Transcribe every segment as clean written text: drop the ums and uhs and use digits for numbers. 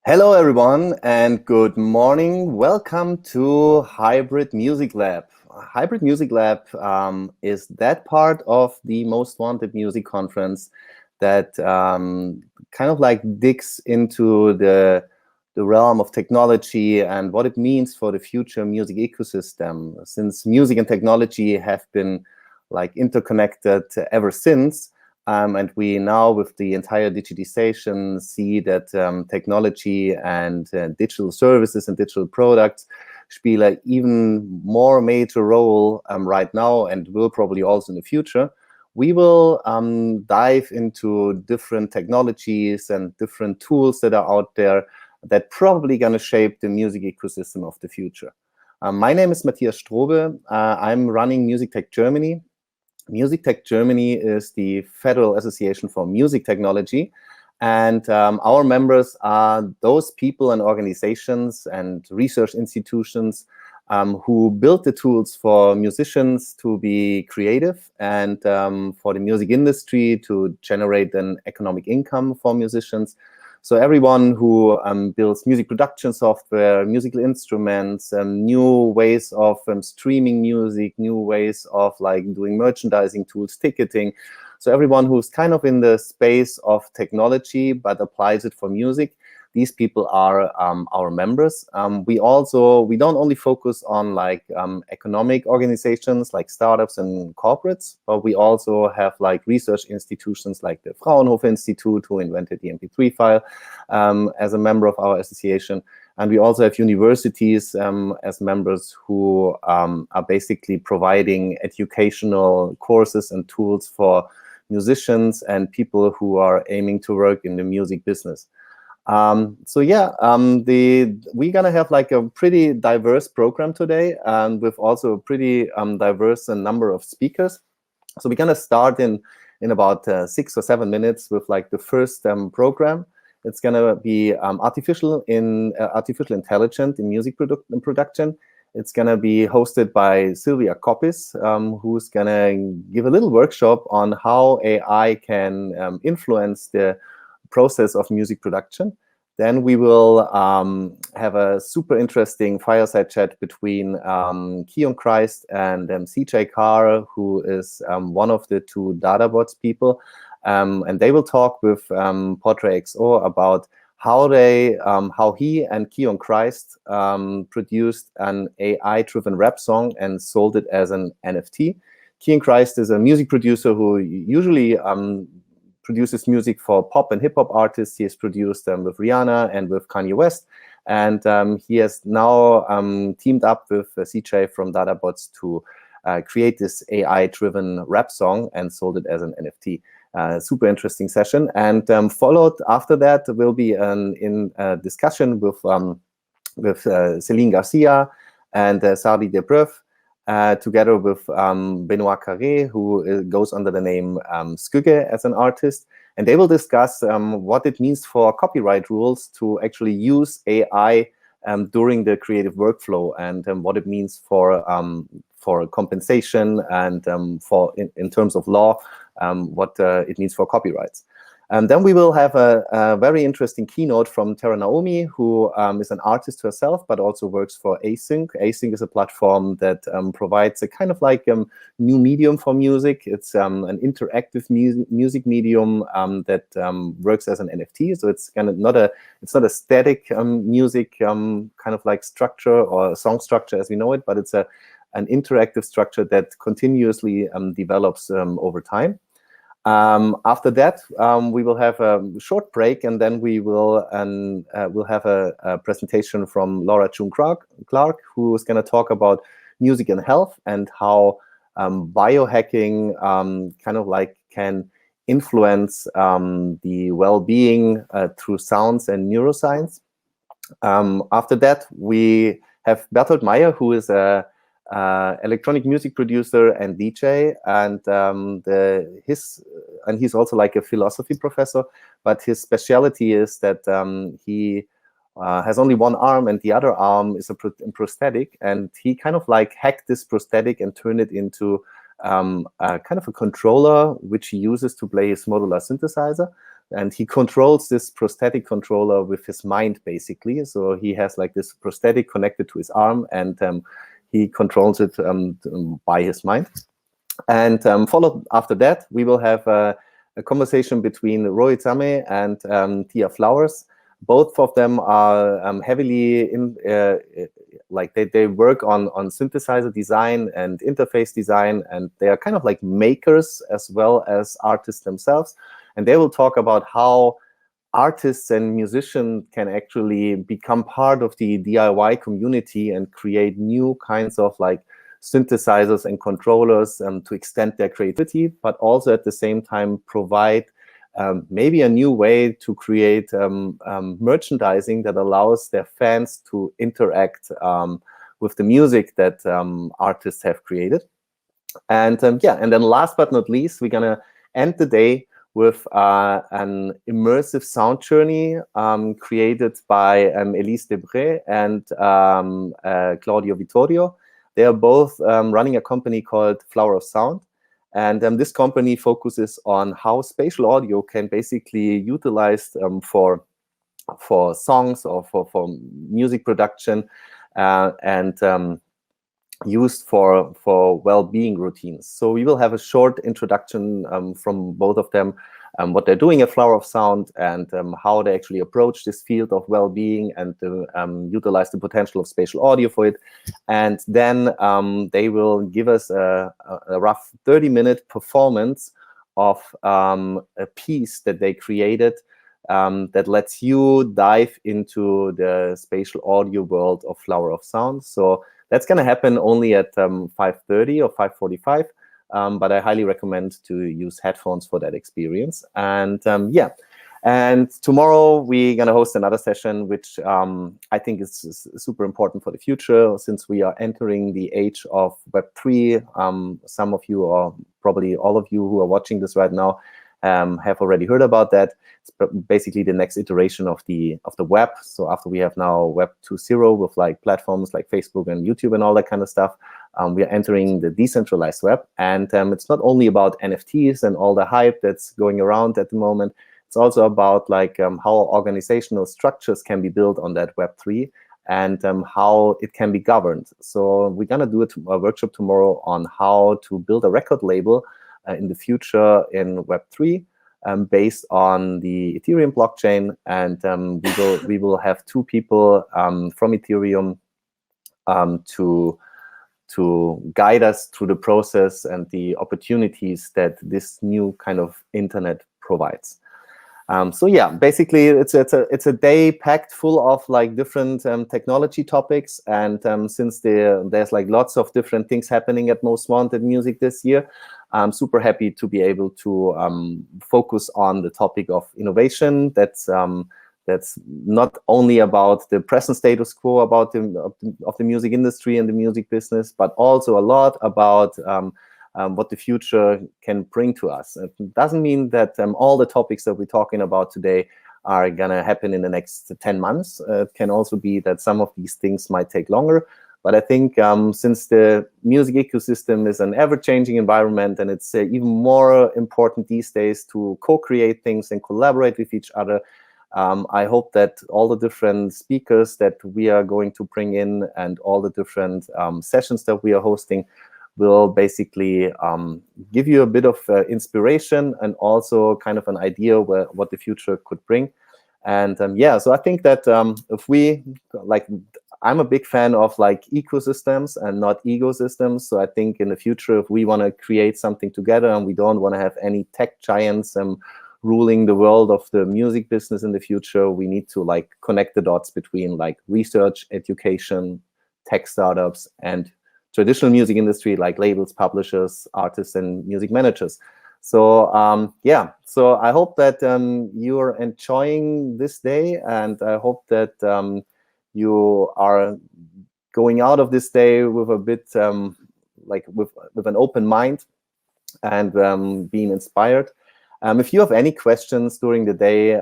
Hello, everyone, and good morning. Welcome to Hybrid Music Lab. Hybrid Music Lab is that part of the Most Wanted Music Conference that kind of like digs into the realm of technology and what it means for the future music ecosystem. Since music and technology have been like interconnected ever since, and we now, with the entire digitization, see that technology and digital services and digital products spiel an even more major role right now and will probably also in the future. We will dive into different technologies and different tools that are out there that probably going to shape the music ecosystem of the future. My name is Matthias Strobel. I'm running MusicTech Germany. MusicTech Germany is the Federal Association for Music Technology, and our members are those people and organizations and research institutions who build the tools for musicians to be creative and for the music industry to generate an economic income for musicians. So everyone who builds music production software, musical instruments, new ways of streaming music, new ways of like doing merchandising tools, ticketing. So everyone who's kind of in the space of technology but applies it for music, these people are our members. We don't only focus on like economic organizations like startups and corporates, but we also have like research institutions like the Fraunhofer Institute, who invented the MP3 file, as a member of our association. And we also have universities as members who are basically providing educational courses and tools for musicians and people who are aiming to work in the music business. We're gonna have like a pretty diverse program today, and with also a pretty diverse number of speakers. So we're gonna start in about 6 or 7 minutes with like the first program. It's gonna be artificial intelligence in music production. It's gonna be hosted by Sylvia Coppis, who's gonna give a little workshop on how AI can influence the process of music production. Then we will have a super interesting fireside chat between Keon Christ and CJ Carr, who is one of the two DataBots people. And they will talk with Portrait XO about how he and Keon Christ produced an AI-driven rap song and sold it as an NFT. Keon Christ is a music producer who usually produces music for pop and hip-hop artists. He has produced with Rihanna and with Kanye West. And he has now teamed up with CJ from DataBots to create this AI-driven rap song and sold it as an NFT. Super interesting session. And followed after that will be a discussion with Céline Garcia and Sardi Debreuve, together with Benoit Carré, who goes under the name Skugge as an artist. And they will discuss what it means for copyright rules to actually use AI during the creative workflow, and what it means for compensation and in terms of law, what it means for copyrights. And then we will have a very interesting keynote from Tara Naomi, who is an artist herself, but also works for Async. Async is a platform that provides a kind of like new medium for music. It's an interactive music medium that works as an NFT. So it's kind of not a static music kind of like structure or song structure as we know it, but it's an interactive structure that continuously develops over time. After that, we will have a short break, and then we'll have a presentation from Laura June Clark, who is going to talk about music and health and how biohacking kind of like can influence the well-being through sounds and neuroscience. After that, we have Bertolt Meyer, who is a electronic music producer and DJ, and he's also like a philosophy professor, but his specialty is that he has only one arm, and the other arm is a prosthetic, and he kind of like hacked this prosthetic and turned it into a kind of a controller which he uses to play his modular synthesizer. and he controls this prosthetic controller with his mind, basically. So he has like this prosthetic connected to his arm, and he controls it by his mind. And followed after that, we will have a conversation between Rohit Same and Tia Flowers. Both of them are heavily in, like they work on synthesizer design and interface design, and they are kind of like makers as well as artists themselves. And they will talk about how artists and musicians can actually become part of the DIY community and create new kinds of like synthesizers and controllers to extend their creativity, but also at the same time provide maybe a new way to create merchandising that allows their fans to interact with the music that artists have created. And yeah, and then last but not least, we're gonna end the day with an immersive sound journey created by Elise Debré and Claudio Vittorio. They are both running a company called Flower of Sound. And this company focuses on how spatial audio can basically utilized for songs or for music production and used for well-being routines. So we will have a short introduction from both of them, what they're doing at Flower of Sound, and how they actually approach this field of well-being and utilize the potential of spatial audio for it. And then they will give us a rough 30-minute performance of a piece that they created that lets you dive into the spatial audio world of Flower of Sound. So that's going to happen only at 5:30 or 5:45. But I highly recommend to use headphones for that experience. And yeah, and tomorrow we're going to host another session, which I think is super important for the future, since we are entering the age of Web3. Some of you, or probably all of you who are watching this right now, have already heard about that. It's basically the next iteration of the web. So after we have now Web 2.0 with like platforms like Facebook and YouTube and all that kind of stuff, we are entering the decentralized web. And it's not only about NFTs and all the hype that's going around at the moment. It's also about like how organizational structures can be built on that Web3 and how it can be governed. So we're gonna do a workshop tomorrow on how to build a record label in the future in Web3 based on the Ethereum blockchain. And we will have two people from Ethereum to guide us through the process and the opportunities that this new kind of internet provides. So yeah, basically it's a day packed full of like different technology topics, and since there's like lots of different things happening at Most Wanted Music this year, I'm super happy to be able to focus on the topic of innovation. That's not only about the present status quo about the music industry and the music business, but also a lot about what the future can bring to us. It doesn't mean that all the topics that we're talking about today are gonna happen in the next 10 months. It can also be that some of these things might take longer. But I think since the music ecosystem is an ever-changing environment, and it's even more important these days to co-create things and collaborate with each other, I hope that all the different speakers that we are going to bring in and all the different sessions that we are hosting will basically give you a bit of inspiration and also kind of an idea what the future could bring. And yeah, so I think that if we, like, I'm a big fan of like ecosystems and not ecosystems. So I think in the future, if we want to create something together and we don't want to have any tech giants ruling the world of the music business in the future, we need to like connect the dots between like research, education, tech startups, and traditional music industry like labels, publishers, artists, and music managers. So yeah, so I hope that you're enjoying this day, and I hope that you are going out of this day with a bit like with an open mind and being inspired. If you have any questions during the day,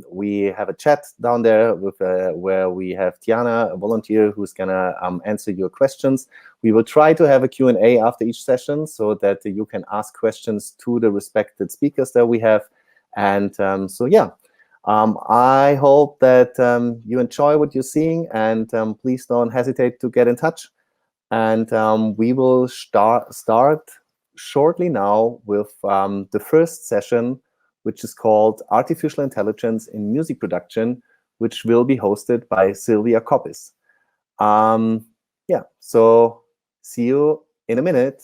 we have a chat down there with where we have Tiana, a volunteer, who's gonna answer your questions. We will try to have a Q&A after each session so that you can ask questions to the respected speakers that we have. And so yeah, I hope that you enjoy what you're seeing, and please don't hesitate to get in touch. And we will start shortly now with the first session, which is called Artificial Intelligence in Music Production, which will be hosted by Sylvia Coppis. Yeah, so see you in a minute.